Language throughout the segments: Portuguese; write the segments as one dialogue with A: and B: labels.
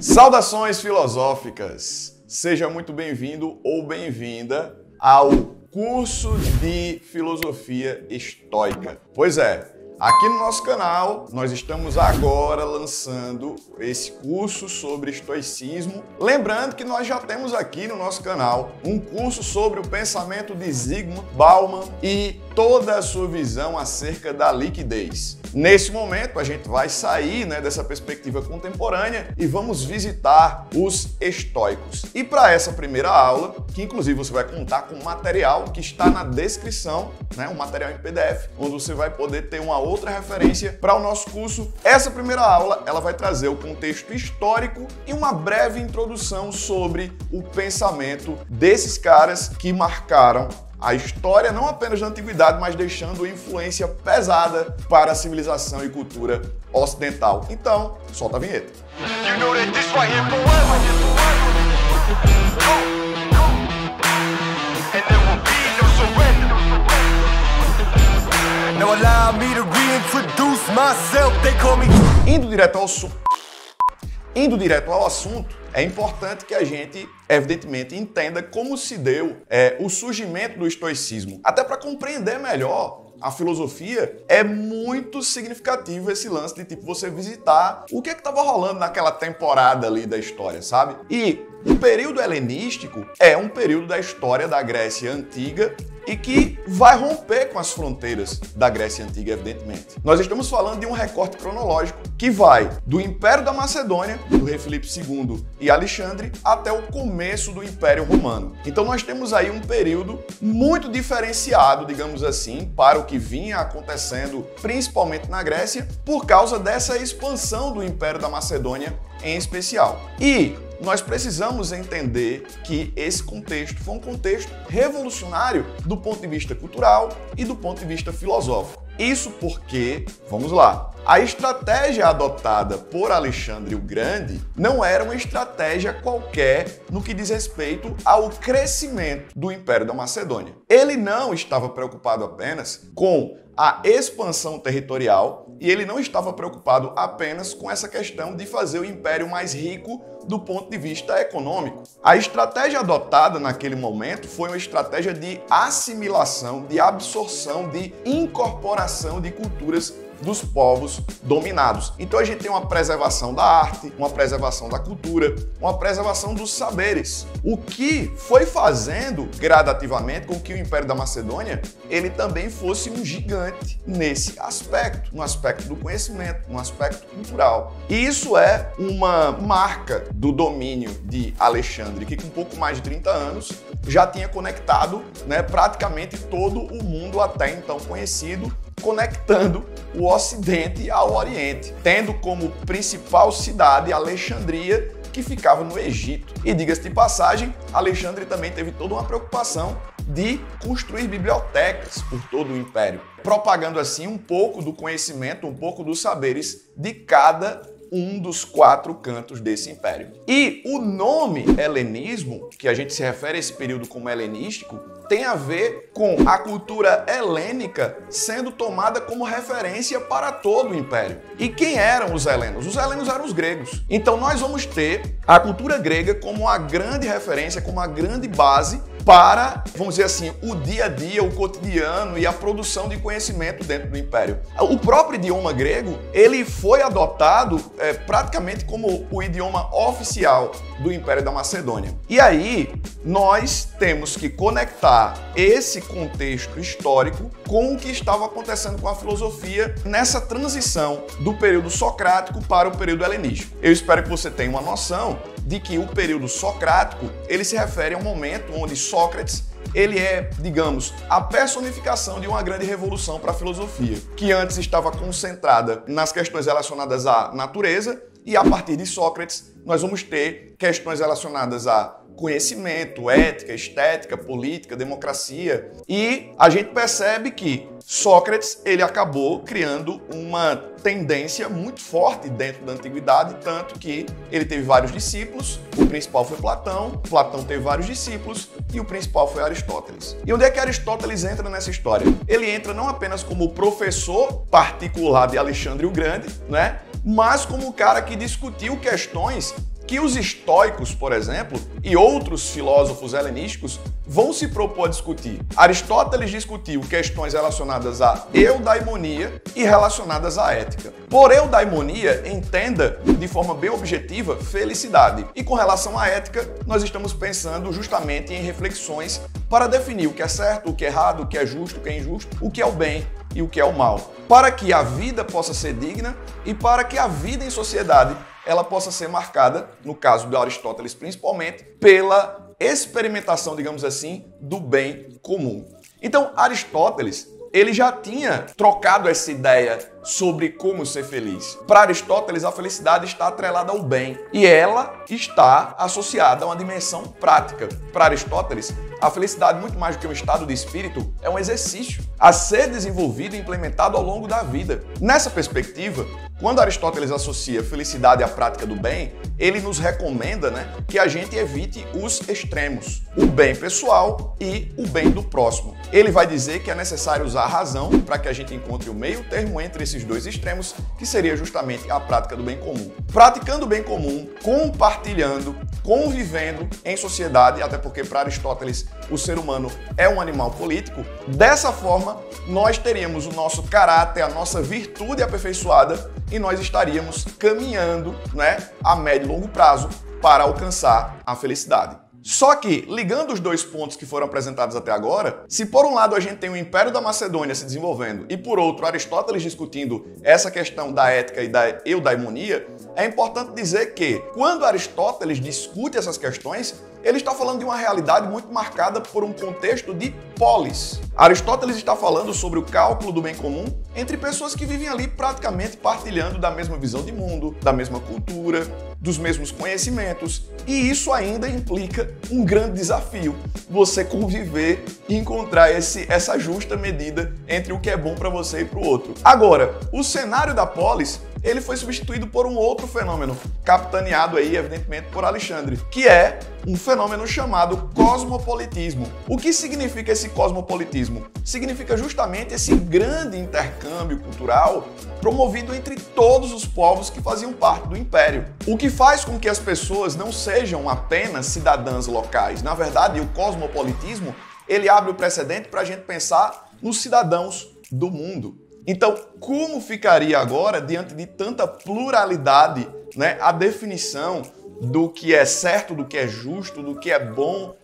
A: Saudações filosóficas! Seja muito bem-vindo ou bem-vinda ao curso de Filosofia Estoica. Pois é, aqui no nosso canal nós estamos agora lançando esse curso sobre estoicismo. Lembrando que nós já temos aqui no nosso canal um curso sobre o pensamento de Zygmunt Bauman e toda a sua visão acerca da liquidez. Nesse momento, a gente vai sair dessa perspectiva contemporânea e vamos visitar os estoicos. E para essa primeira aula, que inclusive você vai contar com material que está na descrição, um material em PDF, onde você vai poder ter uma outra referência para o nosso curso. Essa primeira aula, ela vai trazer o contexto histórico e uma breve introdução sobre o pensamento desses caras que marcaram a história não apenas da antiguidade, mas deixando influência pesada para a civilização e cultura ocidental. Então, solta a vinheta. Indo direto ao assunto, é importante que a gente, evidentemente, entenda como se deu o surgimento do estoicismo. Até para compreender melhor a filosofia, é muito significativo esse lance de você visitar o que estava rolando naquela temporada ali da história, sabe? E o período helenístico é um período da história da Grécia Antiga e que vai romper com as fronteiras da Grécia Antiga, evidentemente. Nós estamos falando de um recorte cronológico que vai do Império da Macedônia, do rei Filipe II e Alexandre, até o começo do Império Romano. Então nós temos aí um período muito diferenciado, digamos assim, para o que vinha acontecendo, principalmente na Grécia, por causa dessa expansão do Império da Macedônia em especial. E nós precisamos entender que esse contexto foi um contexto revolucionário do ponto de vista cultural e do ponto de vista filosófico. Isso porque, vamos lá, a estratégia adotada por Alexandre o Grande não era uma estratégia qualquer no que diz respeito ao crescimento do Império da Macedônia. Ele não estava preocupado apenas com a expansão territorial e ele não estava preocupado apenas com essa questão de fazer o império mais rico do ponto de vista econômico. A estratégia adotada naquele momento foi uma estratégia de assimilação, de absorção, de incorporação de culturas dos povos dominados. Então a gente tem uma preservação da arte, uma preservação da cultura, uma preservação dos saberes. O que foi fazendo gradativamente com que o Império da Macedônia ele também fosse um gigante nesse aspecto, no aspecto do conhecimento, no aspecto cultural. E isso é uma marca do domínio de Alexandre, que com pouco mais de 30 anos já tinha conectado praticamente todo o mundo até então conhecido, conectando o Ocidente ao Oriente, tendo como principal cidade Alexandria, que ficava no Egito. E diga-se de passagem, Alexandre também teve toda uma preocupação de construir bibliotecas por todo o Império, propagando assim um pouco do conhecimento, um pouco dos saberes de cada um dos 4 cantos desse império. E o nome helenismo, que a gente se refere a esse período como helenístico, tem a ver com a cultura helênica sendo tomada como referência para todo o império. E quem eram os helenos? Os helenos eram os gregos. Então nós vamos ter a cultura grega como uma grande referência, como uma grande base para, vamos dizer assim, o dia a dia, o cotidiano e a produção de conhecimento dentro do império. O próprio idioma grego, ele foi adotado praticamente como o idioma oficial do Império da Macedônia. E aí, nós temos que conectar esse contexto histórico com o que estava acontecendo com a filosofia nessa transição do período socrático para o período helenístico. Eu espero que você tenha uma noção de que o período socrático, ele se refere a um momento onde Sócrates, ele é, digamos, a personificação de uma grande revolução para a filosofia, que antes estava concentrada nas questões relacionadas à natureza, e a partir de Sócrates nós vamos ter questões relacionadas a conhecimento, ética, estética, política, democracia. E a gente percebe que Sócrates ele acabou criando uma tendência muito forte dentro da antiguidade, tanto que ele teve vários discípulos, o principal foi Platão, Platão teve vários discípulos e o principal foi Aristóteles. E onde é que Aristóteles entra nessa história? Ele entra não apenas como professor particular de Alexandre o Grande, né? mas como um cara que discutiu questões que os estoicos, por exemplo, e outros filósofos helenísticos vão se propor a discutir. Aristóteles discutiu questões relacionadas à eudaimonia e relacionadas à ética. Por eudaimonia, entenda de forma bem objetiva felicidade. E com relação à ética, nós estamos pensando justamente em reflexões para definir o que é certo, o que é errado, o que é justo, o que é injusto, o que é o bem e o que é o mal, para que a vida possa ser digna e para que a vida em sociedade ela possa ser marcada, no caso de Aristóteles principalmente, pela experimentação, digamos assim, do bem comum. Então, Aristóteles, ele já tinha trocado essa ideia sobre como ser feliz. Para Aristóteles, a felicidade está atrelada ao bem e ela está associada a uma dimensão prática. Para Aristóteles, a felicidade, muito mais do que um estado de espírito, é um exercício a ser desenvolvido e implementado ao longo da vida. Nessa perspectiva, quando Aristóteles associa felicidade à prática do bem, ele nos recomenda, que a gente evite os extremos, o bem pessoal e o bem do próximo. Ele vai dizer que é necessário usar a razão para que a gente encontre o meio termo entre esses dois extremos, que seria justamente a prática do bem comum. Praticando o bem comum, compartilhando, convivendo em sociedade, até porque para Aristóteles o ser humano é um animal político, dessa forma nós teríamos o nosso caráter, a nossa virtude aperfeiçoada e nós estaríamos caminhando, a médio e longo prazo para alcançar a felicidade. Só que, ligando os dois pontos que foram apresentados até agora, se por um lado a gente tem o Império da Macedônia se desenvolvendo e por outro Aristóteles discutindo essa questão da ética e da eudaimonia, é importante dizer que quando Aristóteles discute essas questões, ele está falando de uma realidade muito marcada por um contexto de polis. Aristóteles está falando sobre o cálculo do bem comum entre pessoas que vivem ali praticamente partilhando da mesma visão de mundo, da mesma cultura, dos mesmos conhecimentos, e isso ainda implica um grande desafio, você conviver e encontrar essa justa medida entre o que é bom para você e para o outro. Agora, o cenário da polis, ele foi substituído por um outro fenômeno, capitaneado aí, evidentemente, por Alexandre, que é um fenômeno chamado cosmopolitismo. O que significa esse cosmopolitismo? Significa justamente esse grande intercâmbio cultural promovido entre todos os povos que faziam parte do Império. O que faz com que as pessoas não sejam apenas cidadãs locais. Na verdade, o cosmopolitismo, ele abre o precedente para a gente pensar nos cidadãos do mundo. Então, como ficaria agora, diante de tanta pluralidade, a definição do que é certo, do que é justo, do que é bom,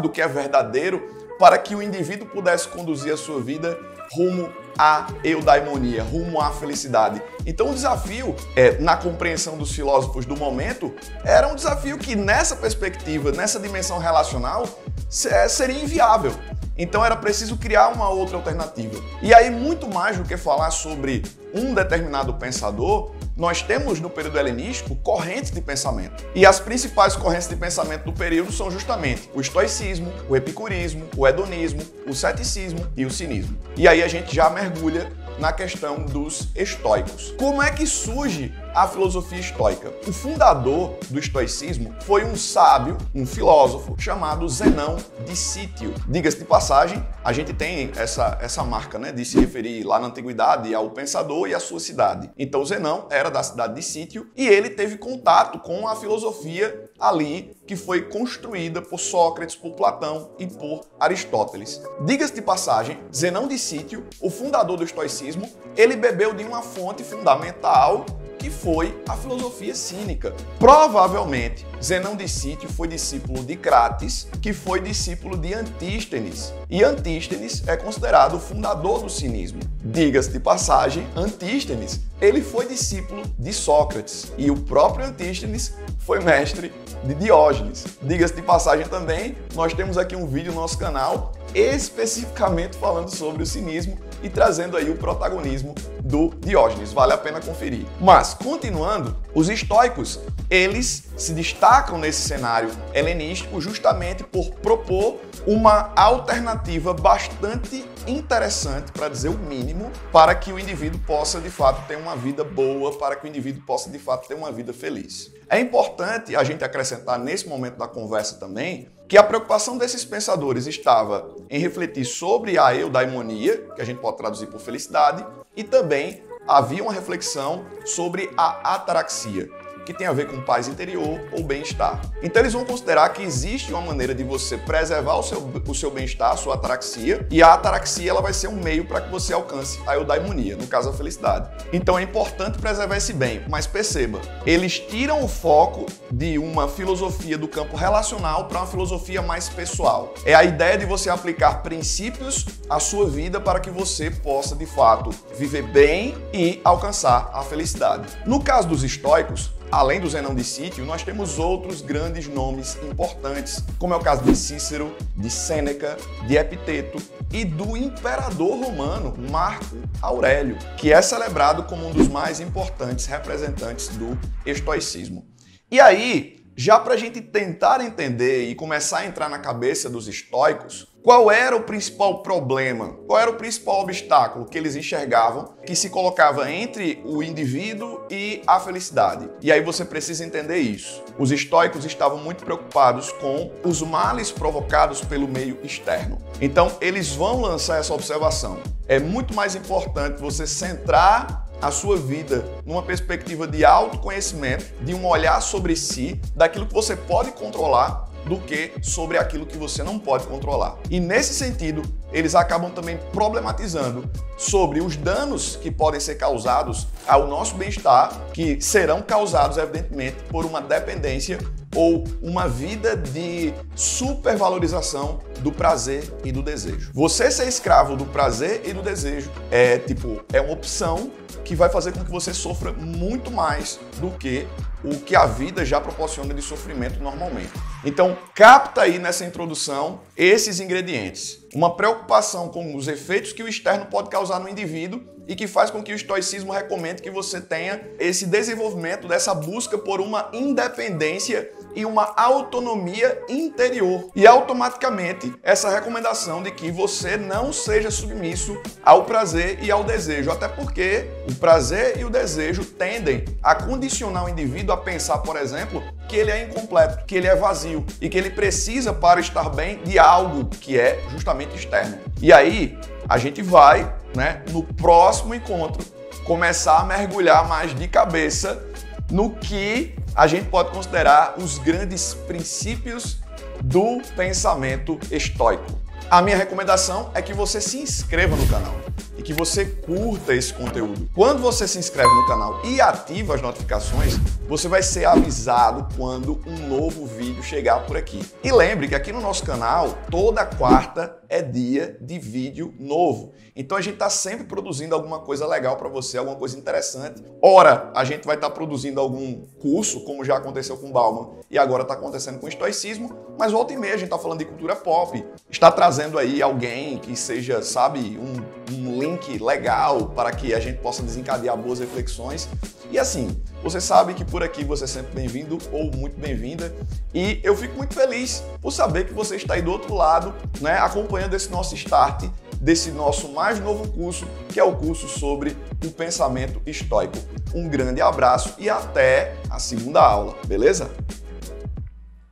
A: do que é verdadeiro, para que o indivíduo pudesse conduzir a sua vida rumo à eudaimonia, rumo à felicidade. Então o desafio, na compreensão dos filósofos do momento, era um desafio que nessa perspectiva, nessa dimensão relacional, seria inviável. Então era preciso criar uma outra alternativa. E aí, muito mais do que falar sobre um determinado pensador, nós temos no período helenístico correntes de pensamento. E as principais correntes de pensamento do período são justamente o estoicismo, o epicurismo, o hedonismo, o ceticismo e o cinismo. E aí a gente já mergulha na questão dos estoicos. Como é que surge a filosofia estoica? O fundador do estoicismo foi um sábio, um filósofo chamado Zenão de Cítio. Diga-se de passagem, a gente tem essa marca, de se referir lá na antiguidade ao pensador e à sua cidade. Então Zenão era da cidade de Cítio e ele teve contato com a filosofia ali que foi construída por Sócrates, por Platão e por Aristóteles. Diga-se de passagem, Zenão de Cítio, o fundador do estoicismo, ele bebeu de uma fonte fundamental que foi a filosofia cínica. Provavelmente, Zenão de Cítio foi discípulo de Crates, que foi discípulo de Antístenes. E Antístenes é considerado o fundador do cinismo. Diga-se de passagem, Antístenes, ele foi discípulo de Sócrates. E o próprio Antístenes foi mestre de Diógenes. Diga-se de passagem também, nós temos aqui um vídeo no nosso canal especificamente falando sobre o cinismo e trazendo aí o protagonismo do Diógenes. Vale a pena conferir. Mas, continuando, os estoicos, eles se destacam nesse cenário helenístico justamente por propor uma alternativa bastante interessante, para dizer o mínimo, para que o indivíduo possa, de fato, ter uma vida boa, para que o indivíduo possa, de fato, ter uma vida feliz. É importante a gente acrescentar nesse momento da conversa também que a preocupação desses pensadores estava em refletir sobre a eudaimonia, que a gente pode traduzir por felicidade, e também havia uma reflexão sobre a ataraxia, que tem a ver com paz interior ou bem-estar. Então eles vão considerar que existe uma maneira de você preservar o seu bem-estar, a sua ataraxia, e a ataraxia ela vai ser um meio para que você alcance a eudaimonia, no caso a felicidade. Então é importante preservar esse bem, mas perceba, eles tiram o foco de uma filosofia do campo relacional para uma filosofia mais pessoal. É a ideia de você aplicar princípios à sua vida para que você possa, de fato, viver bem e alcançar a felicidade. No caso dos estoicos, além do Zenão de Cítio, nós temos outros grandes nomes importantes, como é o caso de Cícero, de Sêneca, de Epiteto e do imperador romano Marco Aurélio, que é celebrado como um dos mais importantes representantes do estoicismo. E aí, já para a gente tentar entender e começar a entrar na cabeça dos estoicos, qual era o principal problema? Qual era o principal obstáculo que eles enxergavam que se colocava entre o indivíduo e a felicidade? E aí você precisa entender isso. Os estoicos estavam muito preocupados com os males provocados pelo meio externo. Então, eles vão lançar essa observação. É muito mais importante você centrar a sua vida numa perspectiva de autoconhecimento, de um olhar sobre si, daquilo que você pode controlar, do que sobre aquilo que você não pode controlar. E nesse sentido, eles acabam também problematizando sobre os danos que podem ser causados ao nosso bem-estar, que serão causados, evidentemente, por uma dependência ou uma vida de supervalorização do prazer e do desejo. Você ser escravo do prazer e do desejo é uma opção que vai fazer com que você sofra muito mais do que o que a vida já proporciona de sofrimento normalmente. Então, capta aí nessa introdução esses ingredientes. Uma preocupação com os efeitos que o externo pode causar no indivíduo e que faz com que o estoicismo recomende que você tenha esse desenvolvimento dessa busca por uma independência e uma autonomia interior. E automaticamente essa recomendação de que você não seja submisso ao prazer e ao desejo, até porque o prazer e o desejo tendem a condicionar o indivíduo a pensar, por exemplo, que ele é incompleto, que ele é vazio e que ele precisa, para estar bem, de algo que é justamente externo. E aí a gente vai, no próximo encontro, começar a mergulhar mais de cabeça no que a gente pode considerar os grandes princípios do pensamento estoico. A minha recomendação é que você se inscreva no canal e que você curta esse conteúdo. Quando você se inscreve no canal e ativa as notificações, você vai ser avisado quando um novo vídeo chegar por aqui. E lembre que aqui no nosso canal, toda quarta é dia de vídeo novo. Então a gente está sempre produzindo alguma coisa legal para você, alguma coisa interessante. Ora, a gente vai estar produzindo algum curso, como já aconteceu com Bauman e agora está acontecendo com o estoicismo, mas volta e meia a gente está falando de cultura pop, está trazendo aí alguém que seja, sabe, um link legal para que a gente possa desencadear boas reflexões. E assim, você sabe que por aqui você é sempre bem-vindo ou muito bem-vinda e eu fico muito feliz por saber que você está aí do outro lado, acompanhando esse nosso start, desse nosso mais novo curso, que é o curso sobre o pensamento estoico. Um grande abraço e até a segunda aula, beleza?